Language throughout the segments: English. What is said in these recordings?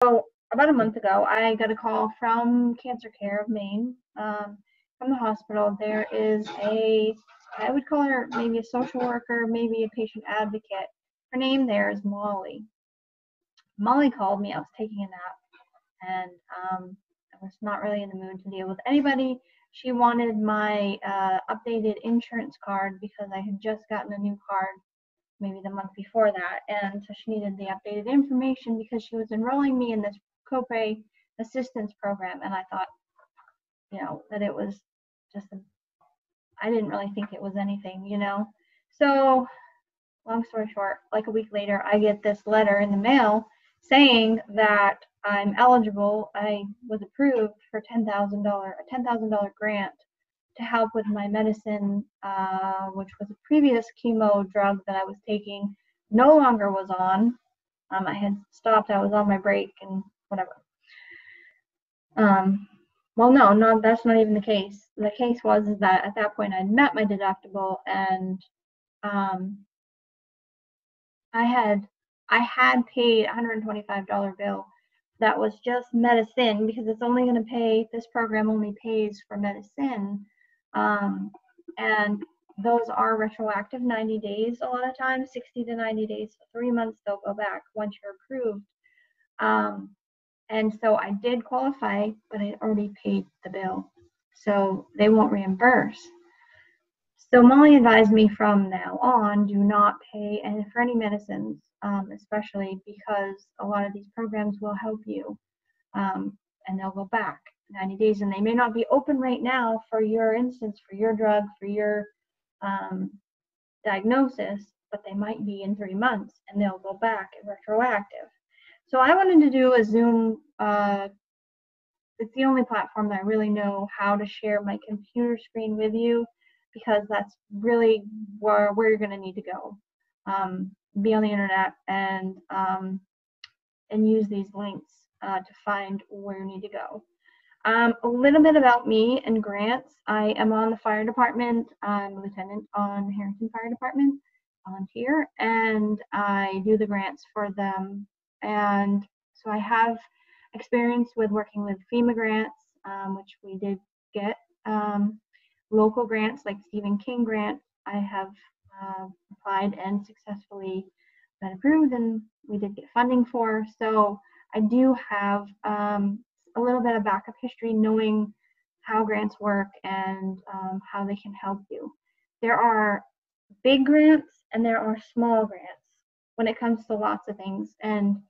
So about a month ago, I got a call from Cancer Care of Maine, from the hospital. There is I would call her maybe a social worker, maybe a patient advocate. Her name there is Molly. Molly called me. I was taking a nap, and I was not really in the mood to deal with anybody. She wanted my updated insurance card because I had just gotten a new card maybe the month before that, and so she needed the updated information because she was enrolling me in this copay assistance program, and I thought, that it was just I didn't really think it was anything. So long story short, like a week later, I get this letter in the mail saying that I'm eligible. I was approved for a $10,000 grant to help with my medicine, which was a previous chemo drug that I was taking, no longer was on. I had stopped. I was on my break and whatever. Well, no, that's not even the case. The case was that at that point I'd met my deductible, and I had paid a $125 bill that was just medicine, because it's only going to pay, this program only pays for medicine, and those are retroactive 90 days a lot of times, 60 to 90 days, 3 months they'll go back once you're approved. And so I did qualify, but I already paid the bill, so they won't reimburse. So Molly advised me from now on, do not pay for any medicines, especially because a lot of these programs will help you, and they'll go back 90 days, and they may not be open right now for your instance, for your drug, for your diagnosis, but they might be in 3 months, and they'll go back and retroactive. So I wanted to do a Zoom. It's the only platform that I really know how to share my computer screen with you, because that's really where you're going to need to go. Be on the internet and use these links to find where you need to go. A little bit about me and grants. I am on the fire department. I'm a lieutenant on Harrington Fire Department, volunteer, and I do the grants for them. And so I have experience with working with FEMA grants, which we did get. Local grants like Stephen King grant, I have applied and successfully been approved, and we did get funding for. So I do have a little bit of backup history, knowing how grants work and how they can help you. There are big grants and there are small grants when it comes to lots of things. And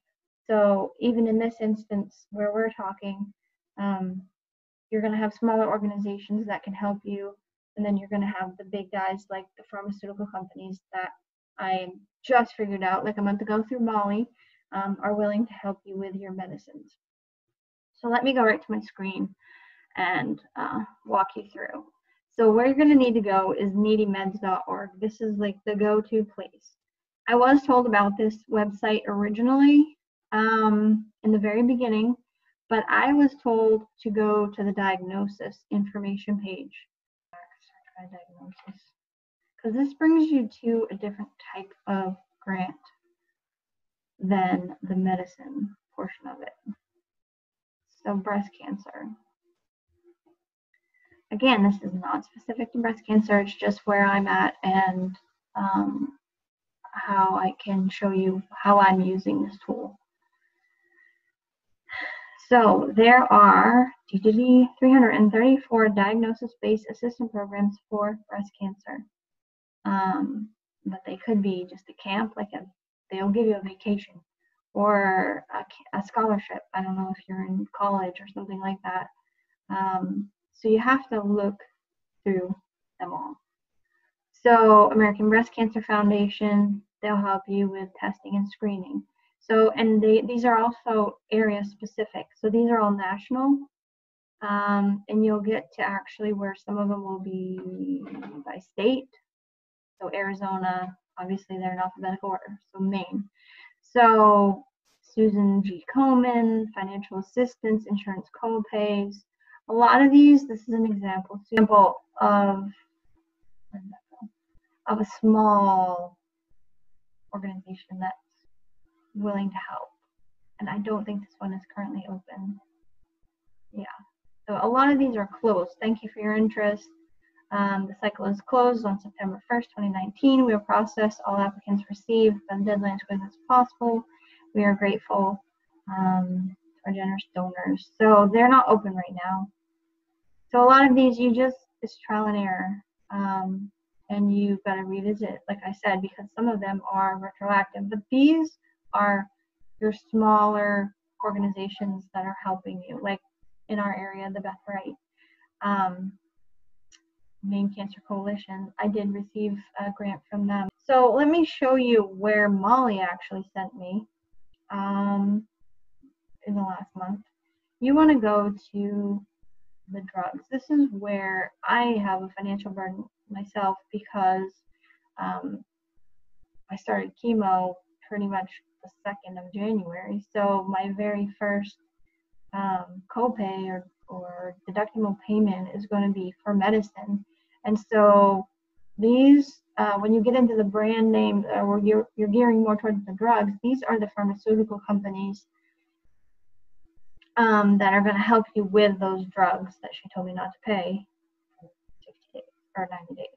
so even in this instance where we're talking, you're going to have smaller organizations that can help you, and then you're going to have the big guys like the pharmaceutical companies that I just figured out like a month ago through Molly, are willing to help you with your medicines. So let me go right to my screen and walk you through. So where you're going to need to go is needymeds.org. This is like the go-to place. I was told about this website originally in the very beginning, but I was told to go to the diagnosis information page. Search by diagnosis, because this brings you to a different type of grant than the medicine portion of it. So breast cancer. Again, this is not specific to breast cancer. It's just where I'm at and how I can show you how I'm using this tool. So there are 334 diagnosis-based assistance programs for breast cancer. But they could be just a camp, they'll give you a vacation or a scholarship. I don't know if you're in college or something like that. So you have to look through them all. So American Breast Cancer Foundation, they'll help you with testing and screening. So, and these are also area specific. So these are all national, and you'll get to actually where some of them will be by state. So Arizona, obviously they're in alphabetical order, so Maine. So Susan G. Komen, financial assistance, insurance co-pays. A lot of these, this is an example of a small organization that's willing to help. and I don't think this one is currently open. Yeah, so a lot of these are closed. Thank you for your interest. The cycle is closed on September 1st, 2019. We will process all applicants received by the deadline as quickly as possible. We are grateful to our generous donors. So they're not open right now. So a lot of these, it's trial and error. And you've got to revisit, like I said, because some of them are retroactive. But these are your smaller organizations that are helping you, like in our area, the Beth Wright. Maine Cancer Coalition. I did receive a grant from them. So let me show you where Molly actually sent me in the last month. You want to go to the drugs. This is where I have a financial burden myself because I started chemo pretty much the 2nd of January. So my very first copay or deductible payment is going to be for medicine. And so these, when you get into the brand name, or you're gearing more towards the drugs, these are the pharmaceutical companies that are going to help you with those drugs that she told me not to pay 60 days or 90 days.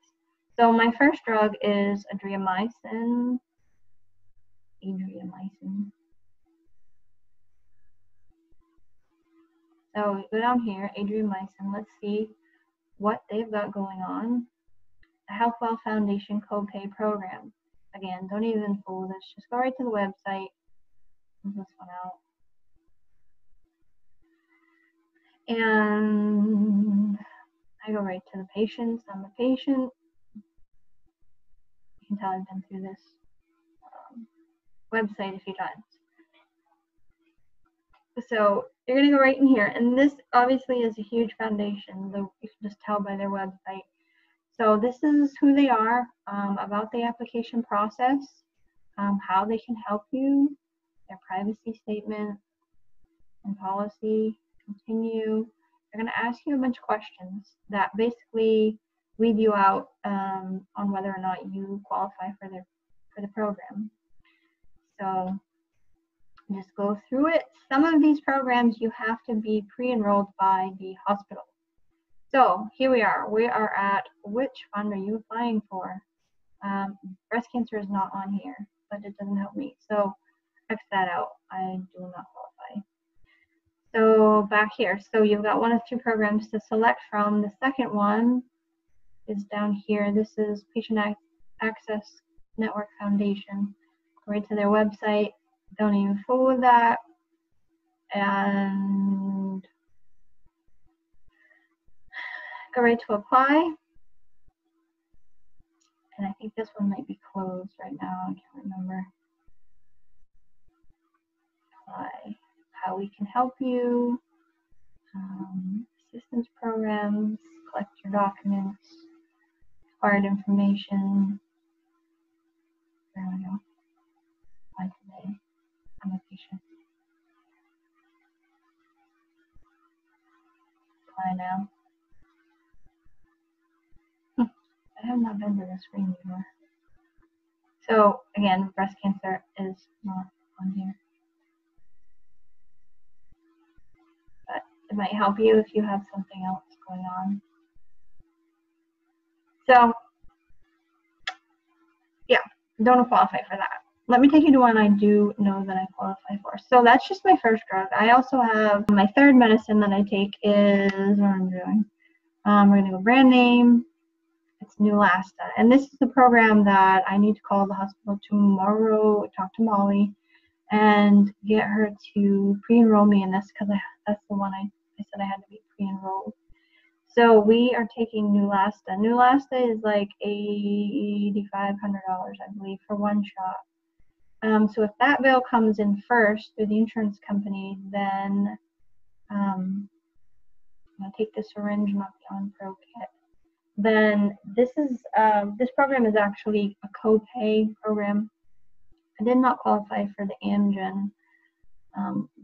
So my first drug is adriamycin. So we go down here, adriamycin. Let's see what they've got going on. The HealthWell Foundation copay program. Again, don't even fool this. Just go right to the website. Pull this one out. And I go right to the patients. I'm a patient. You can tell I've been through this website a few times. So you're going to go right in here. And this obviously is a huge foundation. You can just tell by their website. So this is who they are, about the application process, how they can help you, their privacy statement and policy, continue. They're going to ask you a bunch of questions that basically weed you out on whether or not you qualify for the program. So just go through it. Some of these programs you have to be pre-enrolled by the hospital. So here we are. We are at which fund are you applying for? Breast cancer is not on here, but it doesn't help me. So X that out. I do not qualify. So back here. So you've got one of two programs to select from. The second one is down here. This is Patient Access Network Foundation. Go right to their website. Don't even fool with that. And go right to apply. And I think this one might be closed right now. I can't remember. Apply. How we can help you. Assistance programs. Collect your documents. Required information. There we go. Apply today. I'm a patient. Apply now. I have not been to the screen before. So again, breast cancer is not on here. But it might help you if you have something else going on. So yeah, don't qualify for that. Let me take you to one I do know that I qualify for. So that's just my first drug. I also have my third medicine that I take is what I'm doing. We're going to go brand name. It's Neulasta. And this is the program that I need to call the hospital tomorrow, talk to Molly, and get her to pre-enroll me in this because that's the one I said I had to be pre-enrolled. So we are taking Neulasta. Neulasta is like $8,500, I believe, for one shot. So if that bill comes in first through the insurance company, then I'm going to take the syringe, not the Onpro kit. Then this program is actually a copay program. I did not qualify for the Amgen.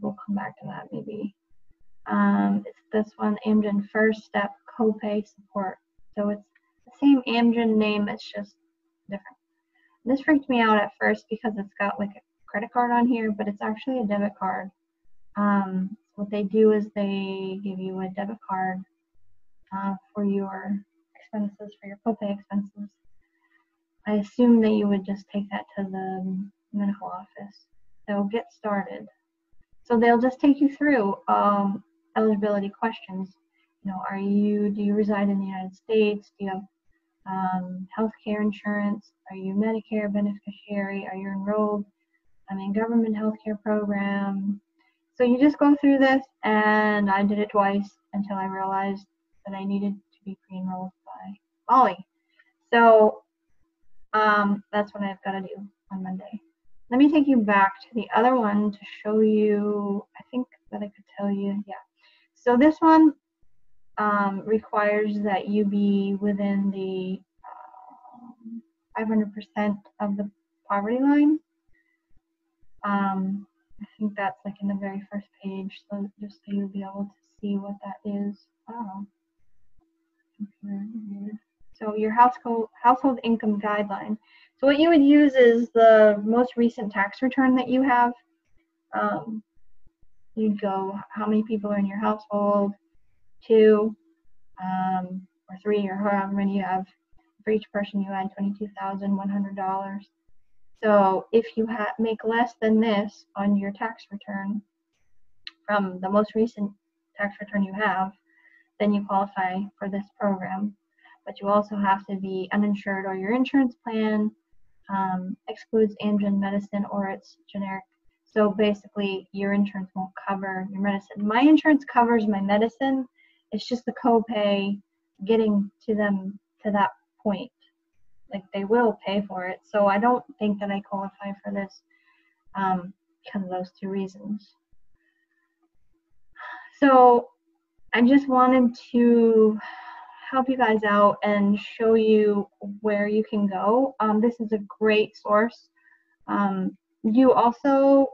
We'll come back to that maybe. It's this one, Amgen First Step Copay Support. So it's the same Amgen name, it's just different. This freaked me out at first because it's got like a credit card on here, but it's actually a debit card. What they do is they give you a debit card for your expenses, for your copay expenses. I assume that you would just take that to the medical office. So get started. So they'll just take you through eligibility questions. You know, do you reside in the United States? Do you have healthcare insurance? Are you Medicare beneficiary? Are you enrolled in government healthcare program? So you just go through this, and I did it twice until I realized that I needed to be pre-enrolled by Molly. So that's what I've got to do on Monday. Let me take you back to the other one to show you, I think that I could tell you, yeah. So this one requires that you be within the 500% of the poverty line. I think that's like in the very first page, so just so you'll be able to see what that is. Oh. So your household income guideline. So what you would use is the most recent tax return that you have. You'd go how many people are in your household, 2, or 3, or however many you have. For each person, you add $22,100. So if you make less than this on your tax return from the most recent tax return you have, then you qualify for this program. But you also have to be uninsured, or your insurance plan excludes Amgen medicine or it's generic. So basically, your insurance won't cover your medicine. My insurance covers my medicine. It's just the copay getting to them to that point. Like, they will pay for it. So I don't think that I qualify for this because of those 2 reasons. So I just wanted to help you guys out and show you where you can go. This is a great source. You also,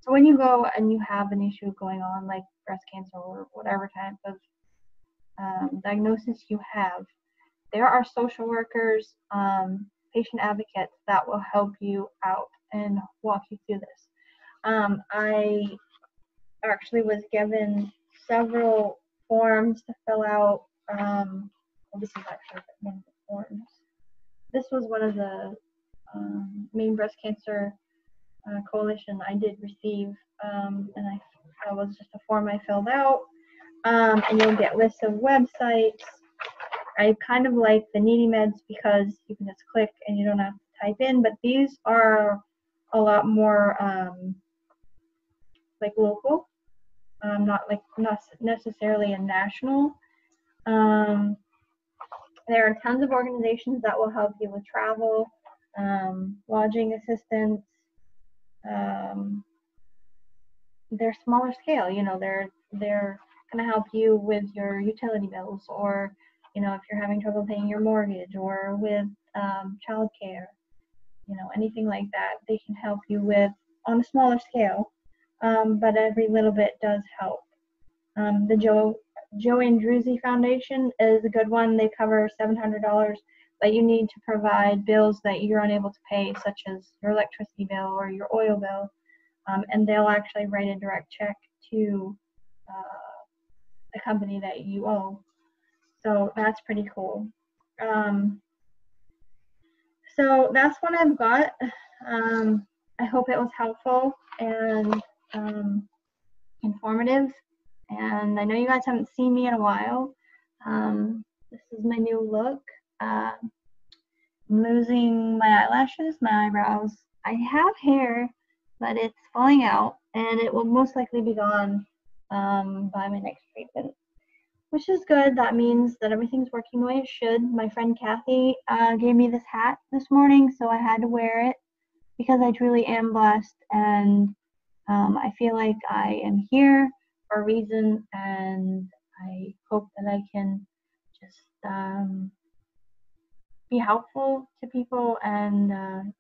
so when you go and you have an issue going on, like breast cancer or whatever type of diagnosis you have, there are social workers, patient advocates that will help you out and walk you through this. I actually was given several forms to fill out. Well, this is actually one of the forms. This was one of the Maine Breast Cancer Coalition I did receive, and I was just a form I filled out. And you'll get lists of websites. I kind of like the Needy Meds because you can just click and you don't have to type in, but these are a lot more like local, not necessarily a national. There are tons of organizations that will help you with travel, lodging assistance. They're smaller scale, you know, they're going to help you with your utility bills, or, you know, if you're having trouble paying your mortgage, or with childcare, you know, anything like that, they can help you with on a smaller scale, but every little bit does help. The Joe Andruzzi Foundation is a good one. They cover $700 that you need to provide bills that you're unable to pay, such as your electricity bill or your oil bill, and they'll actually write a direct check to the company that you owe. So that's pretty cool. So that's what I've got. I hope it was helpful and informative. And I know you guys haven't seen me in a while. This is my new look. I'm losing my eyelashes, my eyebrows. I have hair, but it's falling out, and it will most likely be gone by my next treatment, which is good. That means that everything's working the way it should. My friend Kathy gave me this hat this morning, so I had to wear it because I truly am blessed, and I feel like I am here for a reason, and I hope that I can just be helpful to people and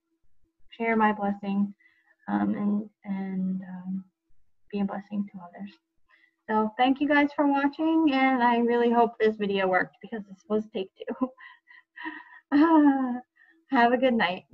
share my blessing and be a blessing to others. So thank you guys for watching, and I really hope this video worked because this was take 2. Have a good night.